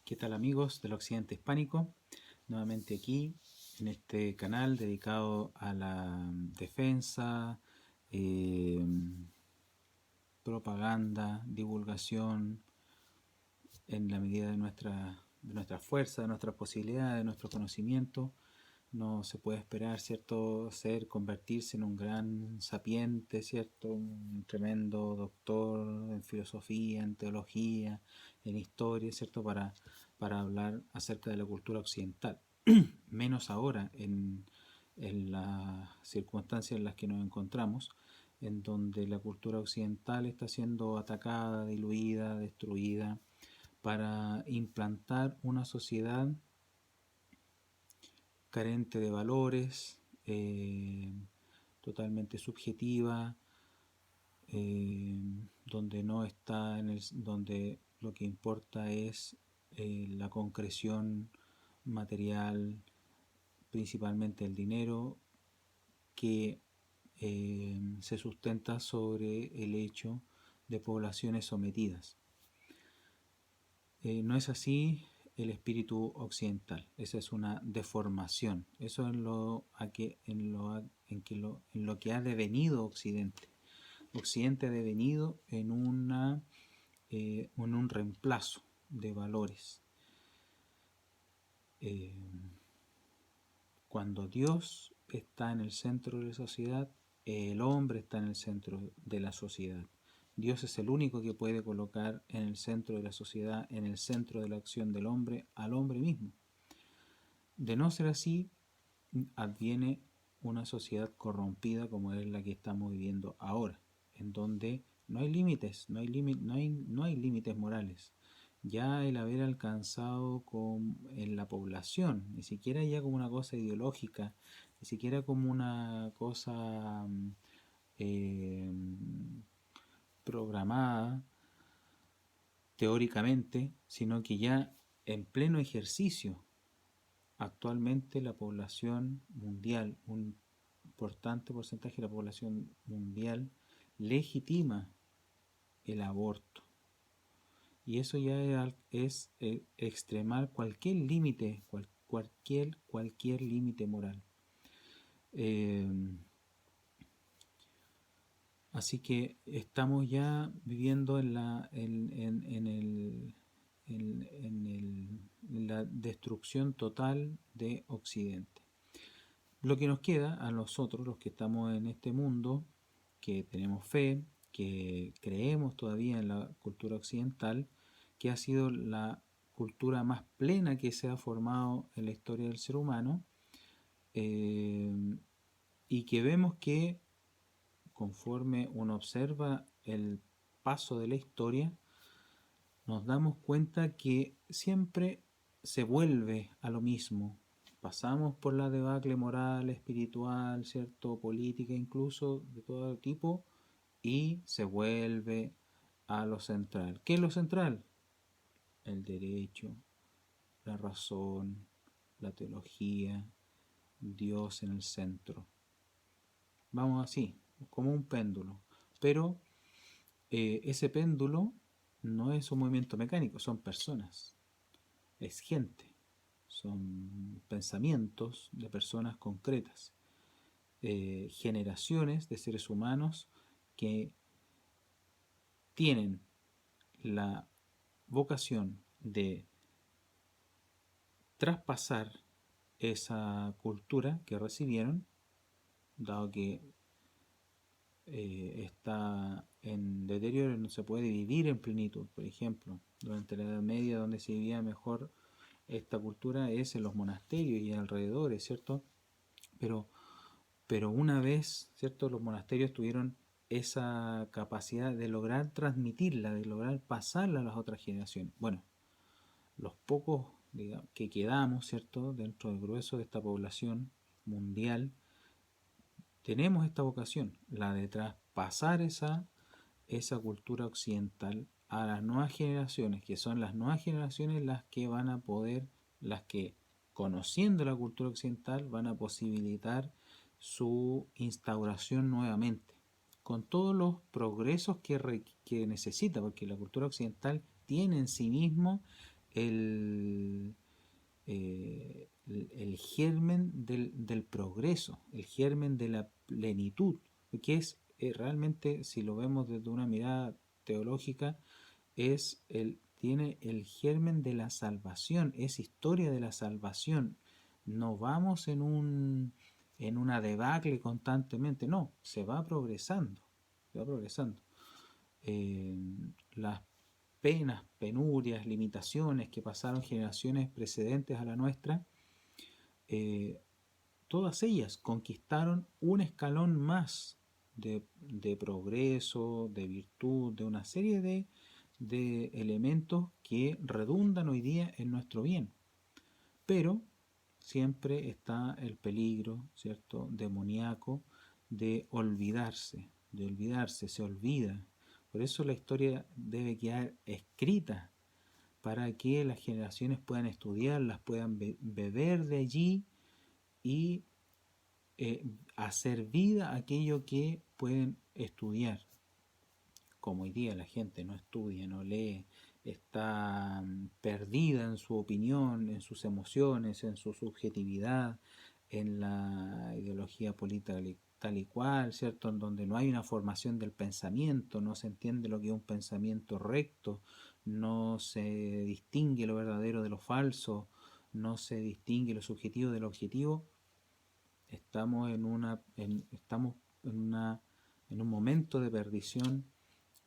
¿Qué tal amigos del Occidente Hispánico? Nuevamente aquí en este canal dedicado a la defensa, eh, propaganda, divulgación en la medida de nuestra fuerza, de nuestras posibilidades, de nuestro conocimiento. No se puede esperar, ¿cierto?, convertirse en un gran sapiente, ¿cierto?, un tremendo doctor en filosofía, en teología, en historia, ¿cierto?, para hablar acerca de la cultura occidental. Menos ahora en las circunstancias en las que nos encontramos, en donde la cultura occidental está siendo atacada, diluida, destruida, para implantar una sociedad carente de valores, totalmente subjetiva, donde no está donde lo que importa es la concreción material, principalmente el dinero, que se sustenta sobre el hecho de poblaciones sometidas. No es así el espíritu occidental. Esa es una deformación. Eso es en lo que ha devenido Occidente. Occidente ha devenido en un reemplazo de valores. Eh, Cuando Dios está en el centro de la sociedad, el hombre está en el centro de la sociedad. Dios es el único que puede colocar en el centro de la sociedad, en el centro de la acción del hombre, al hombre mismo. De no ser así, adviene una sociedad corrompida como es la que estamos viviendo ahora, en donde no hay límites, no hay límites morales. Ya el haber alcanzado en la población, ni siquiera ya como una cosa ideológica, ni siquiera como una cosa eh, programada teóricamente, sino que ya en pleno ejercicio. Actualmente la población mundial, un importante porcentaje de la población mundial, legitima el aborto. Y eso ya es extremar cualquier límite, cualquier límite moral. Eh, Así que estamos ya viviendo en la destrucción total de Occidente. Lo que nos queda a nosotros, los que estamos en este mundo, que tenemos fe, que creemos todavía en la cultura occidental, que ha sido la cultura más plena que se ha formado en la historia del ser humano, y que vemos que conforme uno observa el paso de la historia, nos damos cuenta que siempre se vuelve a lo mismo. Pasamos por la debacle moral, espiritual, cierto, política, incluso de todo tipo, y se vuelve a lo central. ¿Qué es lo central? El derecho, la razón, la teología, Dios en el centro. Vamos así, como un péndulo. Pero ese péndulo no es un movimiento mecánico, son personas, es gente, son pensamientos de personas concretas, generaciones de seres humanos que tienen la vocación de traspasar esa cultura que recibieron, dado que está en deterioro, no se puede vivir en plenitud. Por ejemplo, durante la Edad Media, donde se vivía mejor esta cultura es en los monasterios y alrededores, ¿cierto? Pero, pero una vez, ¿cierto?, los monasterios tuvieron esa capacidad de lograr transmitirla, de lograr pasarla a las otras generaciones. Bueno, los pocos, digamos, que quedamos, ¿cierto?, dentro del grueso de esta población mundial, tenemos esta vocación, la de traspasar esa cultura occidental a las nuevas generaciones, que son las nuevas generaciones las que van a poder, las que conociendo la cultura occidental van a posibilitar su instauración nuevamente, con todos los progresos que necesita, porque la cultura occidental tiene en sí mismo el germen del progreso, el germen de la plenitud, que es realmente, si lo vemos desde una mirada teológica, tiene el germen de la salvación, es historia de la salvación. No vamos en una debacle constantemente, no, se va progresando, se va progresando. Las penas, penurias, limitaciones que pasaron generaciones precedentes a la nuestra, eh, todas ellas conquistaron un escalón más de progreso, de virtud, de una serie de elementos que redundan hoy día en nuestro bien. Pero siempre está el peligro, ¿cierto?, demoníaco de olvidarse, se olvida. Por eso la historia debe quedar escrita para que las generaciones puedan estudiarlas, puedan beber de allí y hacer vida aquello que pueden estudiar. Como hoy día la gente no estudia, no lee, está perdida en su opinión, en sus emociones, en su subjetividad, en la ideología política tal y cual, ¿cierto? En donde no hay una formación del pensamiento, no se entiende lo que es un pensamiento recto, no se distingue lo verdadero de lo falso, no se distingue lo subjetivo de lo objetivo. Estamos en un momento de perdición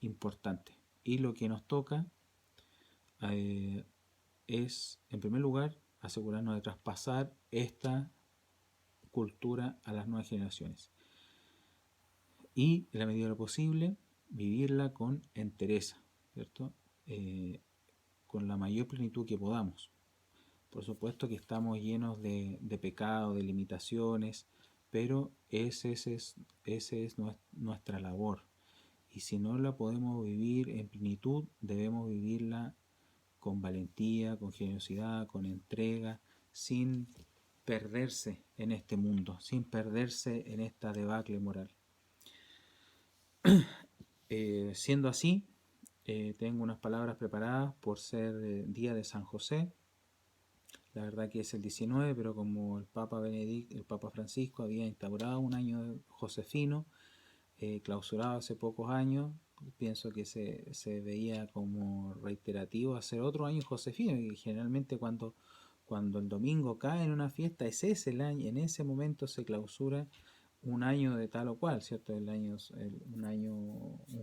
importante. Y lo que nos toca eh, es, en primer lugar, asegurarnos de traspasar esta cultura a las nuevas generaciones. Y, en la medida de lo posible, vivirla con entereza, ¿cierto? Con la mayor plenitud que podamos. Por supuesto que estamos llenos de pecado, de limitaciones, pero esa es nuestra labor. Y si no la podemos vivir en plenitud, debemos vivirla con valentía, con generosidad, con entrega, sin perderse en este mundo, sin perderse en esta debacle moral. Siendo así, tengo unas palabras preparadas por ser día de San José. La verdad que es el 19, pero como el Papa Francisco había instaurado un año josefino, clausurado hace pocos años, pienso que se veía como reiterativo hacer otro año josefino, y generalmente cuando el domingo cae en una fiesta, es ese el año, en ese momento se clausura un año de tal o cual, ¿cierto? Un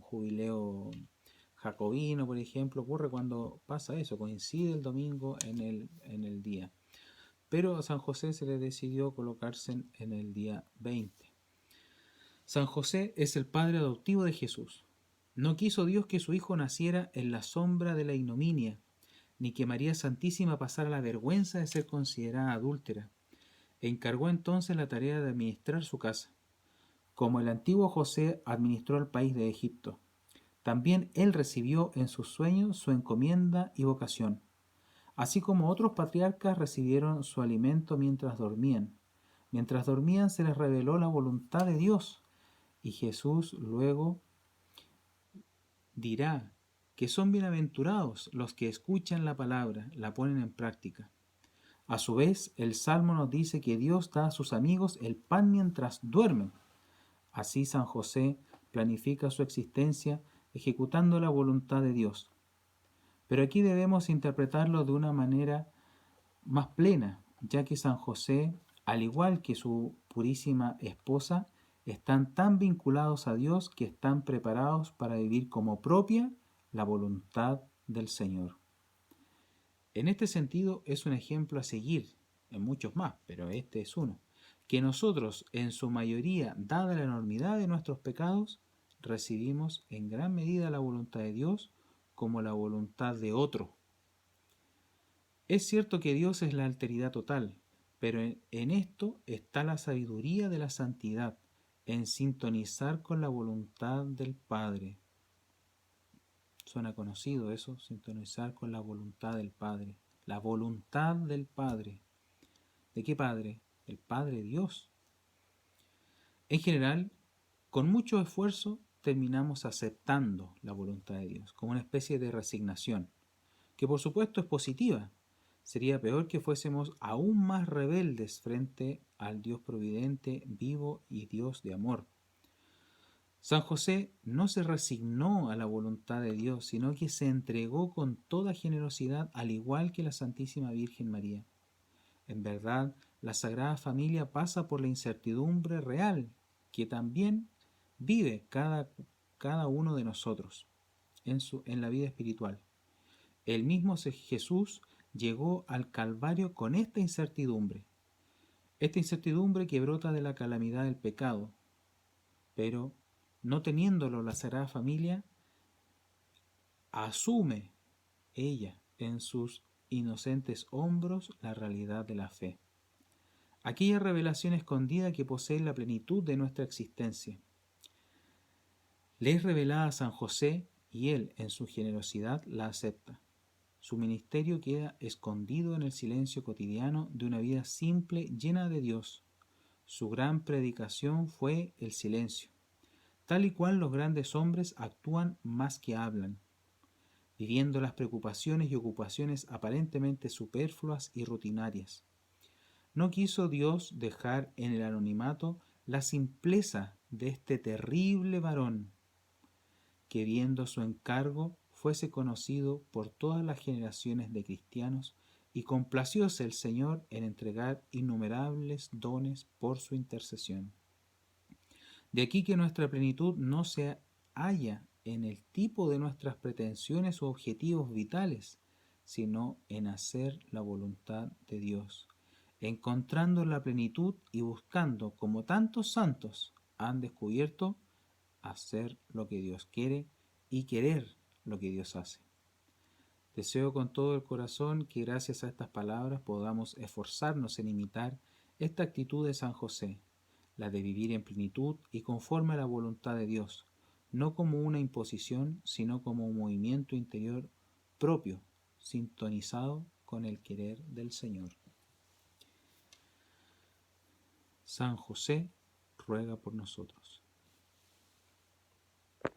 jubileo jacobino, por ejemplo, ocurre cuando pasa eso, coincide el domingo en el día. Pero a San José se le decidió colocarse en el día 20. San José es el padre adoptivo de Jesús. No quiso Dios que su hijo naciera en la sombra de la ignominia, ni que María Santísima pasara la vergüenza de ser considerada adúltera, e encargó entonces la tarea de administrar su casa, como el antiguo José administró el país de Egipto. También él recibió en sus sueños su encomienda y vocación, así como otros patriarcas recibieron su alimento mientras dormían. Mientras dormían se les reveló la voluntad de Dios, y Jesús luego dirá que son bienaventurados los que escuchan la palabra, la ponen en práctica. A su vez, el Salmo nos dice que Dios da a sus amigos el pan mientras duermen. Así San José planifica su existencia ejecutando la voluntad de Dios. Pero aquí debemos interpretarlo de una manera más plena, ya que San José, al igual que su purísima esposa, están tan vinculados a Dios que están preparados para vivir como propia la voluntad del Señor. En este sentido es un ejemplo a seguir, en muchos más, pero este es uno, que nosotros, en su mayoría, dada la enormidad de nuestros pecados, recibimos en gran medida la voluntad de Dios como la voluntad de otro. Es cierto que Dios es la alteridad total, pero en esto está la sabiduría de la santidad, en sintonizar con la voluntad del Padre. Suena conocido eso, sintonizar con la voluntad del Padre. La voluntad del Padre. ¿De qué Padre? El Padre Dios. En general, con mucho esfuerzo terminamos aceptando la voluntad de Dios, como una especie de resignación, que por supuesto es positiva. Sería peor que fuésemos aún más rebeldes frente al Dios providente, vivo y Dios de amor. San José no se resignó a la voluntad de Dios, sino que se entregó con toda generosidad, al igual que la Santísima Virgen María. En verdad, la Sagrada Familia pasa por la incertidumbre real que también vive cada uno de nosotros en la vida espiritual. El mismo Jesús llegó al Calvario con esta incertidumbre que brota de la calamidad del pecado, pero no teniéndolo la Sagrada Familia, asume ella en sus inocentes hombros la realidad de la fe, aquella revelación escondida que posee la plenitud de nuestra existencia. Le es revelada a San José y él, en su generosidad, la acepta. Su ministerio queda escondido en el silencio cotidiano de una vida simple, llena de Dios. Su gran predicación fue el silencio. Tal y cual los grandes hombres actúan más que hablan, viviendo las preocupaciones y ocupaciones aparentemente superfluas y rutinarias. No quiso Dios dejar en el anonimato la simpleza de este terrible varón, que viendo su encargo fuese conocido por todas las generaciones de cristianos, y complacióse el Señor en entregar innumerables dones por su intercesión. De aquí que nuestra plenitud no se halla en el tipo de nuestras pretensiones o objetivos vitales, sino en hacer la voluntad de Dios, encontrando la plenitud y buscando, como tantos santos han descubierto, hacer lo que Dios quiere y querer lo que Dios hace. Deseo con todo el corazón que gracias a estas palabras podamos esforzarnos en imitar esta actitud de San José, la de vivir en plenitud y conforme a la voluntad de Dios, no como una imposición, sino como un movimiento interior propio, sintonizado con el querer del Señor. San José ruega por nosotros.